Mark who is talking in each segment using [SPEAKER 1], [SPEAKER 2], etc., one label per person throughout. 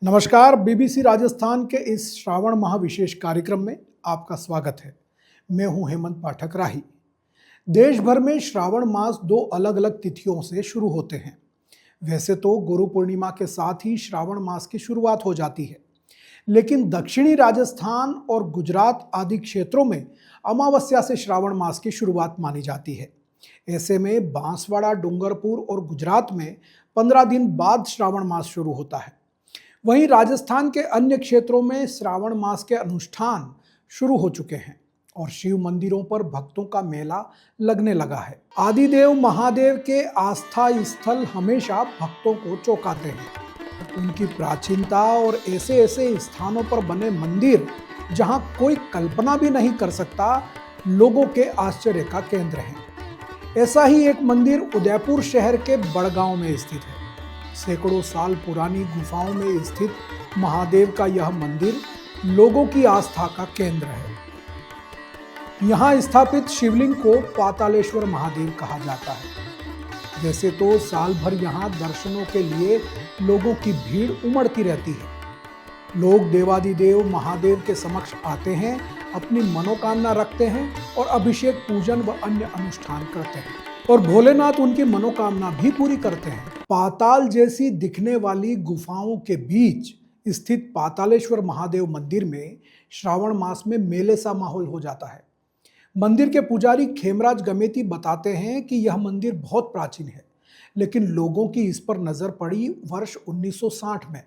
[SPEAKER 1] नमस्कार। बीबीसी राजस्थान के इस श्रावण माह विशेष कार्यक्रम में आपका स्वागत है। मैं हूं हेमंत पाठक राही। देश भर में श्रावण मास दो अलग अलग तिथियों से शुरू होते हैं। वैसे तो गुरु पूर्णिमा के साथ ही श्रावण मास की शुरुआत हो जाती है, लेकिन दक्षिणी राजस्थान और गुजरात आदि क्षेत्रों में अमावस्या से श्रावण मास की शुरुआत मानी जाती है। ऐसे में बांसवाड़ा, डूंगरपुर और गुजरात में 15 दिन बाद श्रावण मास शुरू होता है। वहीं राजस्थान के अन्य क्षेत्रों में श्रावण मास के अनुष्ठान शुरू हो चुके हैं और शिव मंदिरों पर भक्तों का मेला लगने लगा है। आदिदेव महादेव के आस्था स्थल हमेशा भक्तों को चौंकाते हैं। उनकी प्राचीनता और ऐसे ऐसे स्थानों पर बने मंदिर जहां कोई कल्पना भी नहीं कर सकता, लोगों के आश्चर्य का केंद्र है। ऐसा ही एक मंदिर उदयपुर शहर के बड़गांव में स्थित है। सैकड़ों साल पुरानी गुफाओं में स्थित महादेव का यह मंदिर लोगों की आस्था का केंद्र है। यहाँ स्थापित शिवलिंग को पातालेश्वर महादेव कहा जाता है। वैसे तो साल भर यहाँ दर्शनों के लिए लोगों की भीड़ उमड़ती रहती है। लोग देवादिदेव महादेव के समक्ष आते हैं, अपनी मनोकामना रखते हैं और अभिषेक, पूजन व अन्य अनुष्ठान करते हैं और भोलेनाथ उनकी मनोकामना भी पूरी करते हैं। पाताल जैसी दिखने वाली गुफाओं के बीच स्थित पातालेश्वर महादेव मंदिर में श्रावण मास में मेले सा माहौल हो जाता है। मंदिर के पुजारी खेमराज गमेती बताते हैं कि यह मंदिर बहुत प्राचीन है, लेकिन लोगों की इस पर नजर पड़ी वर्ष 1960 में।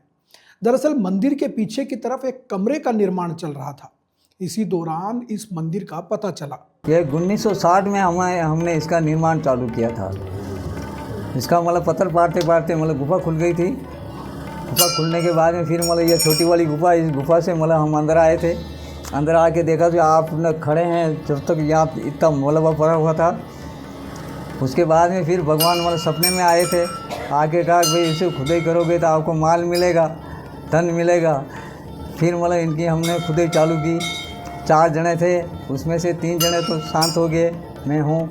[SPEAKER 1] दरअसल मंदिर के पीछे की तरफ एक कमरे का निर्माण चल रहा था। इसी दौरान इस मंदिर का पता चला।
[SPEAKER 2] ये 1960 में हमने इसका निर्माण चालू किया था। इसका मतलब पत्थर पाड़ते पाड़ते मतलब गुफा खुल गई थी। गुफा खुलने के बाद में फिर मतलब ये छोटी वाली गुफा, इस गुफा से मतलब हम अंदर आए थे। अंदर आके देखा तो आप खड़े हैं, जब तक यहाँ इतना मलबा पड़ा हुआ था। उसके बाद में फिर भगवान मतलब सपने में आए थे। आके कहा भाई इसे खुदाई करोगे तो आपको माल मिलेगा, धन मिलेगा। फिर मतलब इनकी हमने खुदाई चालू की। 4 जने थे, उसमें से 3 जने तो शांत हो गए, मैं हूँ।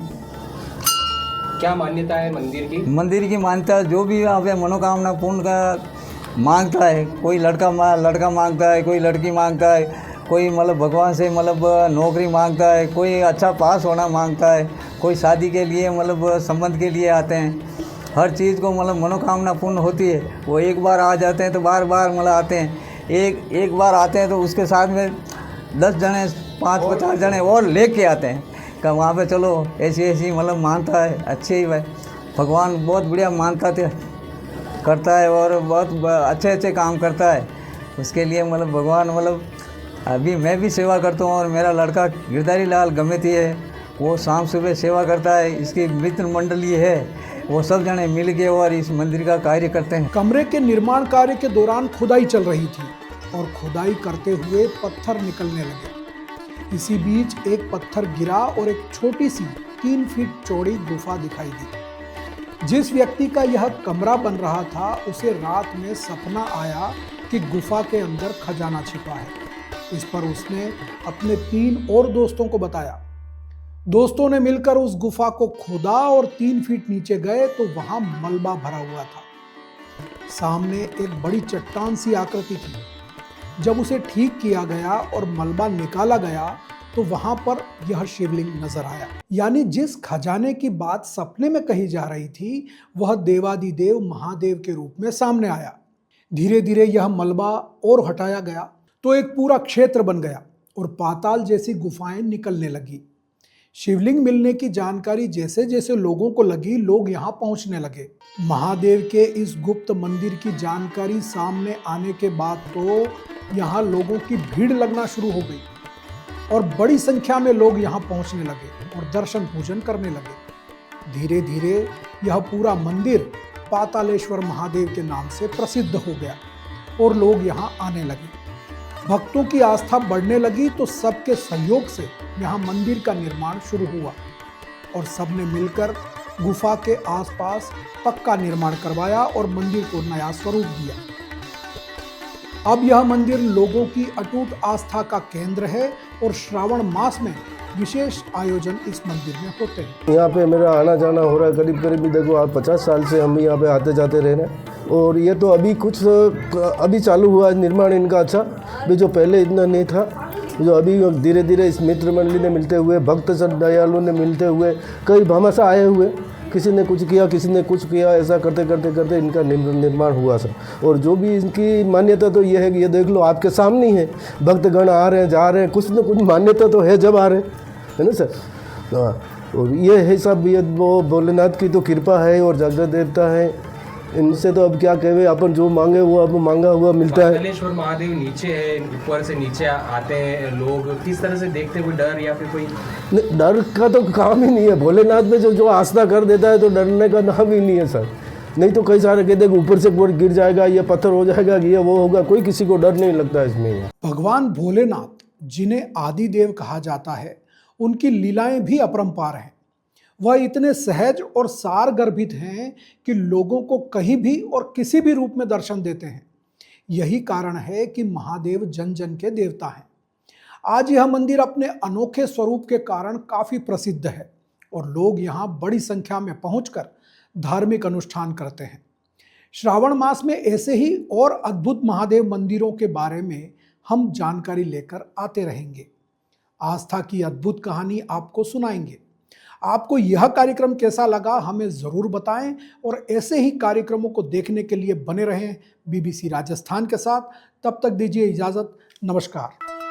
[SPEAKER 3] क्या मान्यता है मंदिर की?
[SPEAKER 2] मंदिर की मान्यता, जो भी यहाँ पे मनोकामना पूर्ण का मांगता है, कोई लड़का मांगता है, कोई लड़की मांगता है, कोई मतलब भगवान से मतलब नौकरी मांगता है, कोई अच्छा पास होना मांगता है, कोई शादी के लिए मतलब संबंध के लिए आते हैं। हर चीज़ को मतलब मनोकामना पूर्ण होती है। वो एक बार आ जाते हैं तो बार बार मतलब आते हैं। एक बार आते हैं तो उसके साथ में 10 जने, 5-50 जने और लेके आते हैं कि वहाँ पे चलो ऐसी मतलब मानता है। अच्छे ही भाई, भगवान बहुत बढ़िया मानता करता है और बहुत अच्छे काम करता है। उसके लिए मतलब भगवान मतलब अभी मैं भी सेवा करता हूँ और मेरा लड़का गिरधारी लाल गमेती है, वो शाम सुबह सेवा करता है। इसकी मित्र मंडली है, वो सब जने मिल के और इस मंदिर का कार्य करते हैं।
[SPEAKER 1] कमरे के निर्माण कार्य के दौरान खुदाई चल रही थी और खुदाई करते हुए पत्थर निकलने लगे। इसी बीच एक पत्थर गिरा और एक छोटी सी 3 फीट चौड़ी गुफा दिखाई दी। जिस व्यक्ति का यह कमरा बन रहा था, उसे रात में सपना आया कि गुफा के अंदर खजाना छिपा है। इस पर उसने अपने 3 और दोस्तों को बताया। दोस्तों ने मिलकर उस गुफा को खोदा और 3 फीट नीचे गए तो वहां मलबा भरा हुआ था। सामने एक बड़ी चट्टान सी आकृति थी। जब उसे ठीक किया गया और मलबा निकाला गया तो वहां पर यह शिवलिंग नजर आया। यानी जिस खजाने की बात सपने में कही जा रही थी, वह देवादिदेव महादेव के रूप में सामने आया। धीरे धीरे यह मलबा और हटाया गया तो एक पूरा क्षेत्र बन गया और पाताल जैसी गुफाएं निकलने लगी। शिवलिंग मिलने की जानकारी जैसे जैसे लोगों को लगी, लोग यहाँ पहुंचने लगे। महादेव के इस गुप्त मंदिर की जानकारी सामने आने के बाद तो यहाँ लोगों की भीड़ लगना शुरू हो गई और बड़ी संख्या में लोग यहाँ पहुंचने लगे और दर्शन पूजन करने लगे। धीरे धीरे यह पूरा मंदिर पातालेश्वर महादेव के नाम से प्रसिद्ध हो गया और लोग यहाँ आने लगे। भक्तों की आस्था बढ़ने लगी तो सबके सहयोग से यहाँ मंदिर का निर्माण शुरू हुआ और सबने मिलकर गुफा के आसपास पक्का निर्माण करवाया और मंदिर को नया स्वरूप दिया। अब यह मंदिर लोगों की अटूट आस्था का केंद्र है और श्रावण मास में विशेष आयोजन इस मंदिर में होते हैं।
[SPEAKER 4] यहाँ पे मेरा आना जाना हो रहा है करीब भी देखो आप 50 साल से हम यहाँ पे आते जाते रह रहे हैं और ये तो अभी कुछ अभी चालू हुआ है निर्माण इनका। अच्छा भी जो पहले इतना नहीं था, जो अभी धीरे धीरे इस मित्र मंडली ने मिलते हुए, भक्त दयालु ने मिलते हुए, कई भामाशाह आए हुए, किसी ने कुछ किया, किसी ने कुछ किया, ऐसा करते करते करते इनका निर्माण हुआ सर। और जो भी इनकी मान्यता तो ये है कि ये देख लो आपके सामने ही है, भक्तगण आ रहे हैं जा रहे हैं, कुछ न कुछ मान्यता तो है जब आ रहे हैं, है ना सर। हाँ, और ये है सब, ये वो भोलेनाथ की तो कृपा है और जगत देवता है, इनसे तो अब क्या कहे, अपन जो मांगे वो अब मांगा हुआ मिलता है।
[SPEAKER 3] महाकालेश्वर महादेव नीचे है, ऊपर से नीचे आते हैं लोग, किस तरह से देखते हैं? कोई डर या फिर कोई?
[SPEAKER 4] नहीं, डर का तो काम ही नहीं है। भोलेनाथ में जो आस्था कर देता है तो डरने का नाम ही नहीं है सर। नहीं तो कई सारे कहते हैं ऊपर से गिर जाएगा, ये पत्थर हो जाएगा, ये वो होगा, कोई किसी को डर नहीं लगता इसमें।
[SPEAKER 1] भगवान भोलेनाथ जिन्हें आदिदेव कहा जाता है, उनकी लीलाएं भी अपरंपार हैं। वह इतने सहज और सार गर्भित हैं कि लोगों को कहीं भी और किसी भी रूप में दर्शन देते हैं। यही कारण है कि महादेव जन जन के देवता हैं। आज यह मंदिर अपने अनोखे स्वरूप के कारण काफी प्रसिद्ध है और लोग यहाँ बड़ी संख्या में पहुंचकर धार्मिक अनुष्ठान करते हैं। श्रावण मास में ऐसे ही और अद्भुत महादेव मंदिरों के बारे में हम जानकारी लेकर आते रहेंगे। आस्था की अद्भुत कहानी आपको सुनाएंगे। आपको यह कार्यक्रम कैसा लगा हमें ज़रूर बताएं और ऐसे ही कार्यक्रमों को देखने के लिए बने रहें बीबीसी राजस्थान के साथ। तब तक दीजिए इजाज़त। नमस्कार।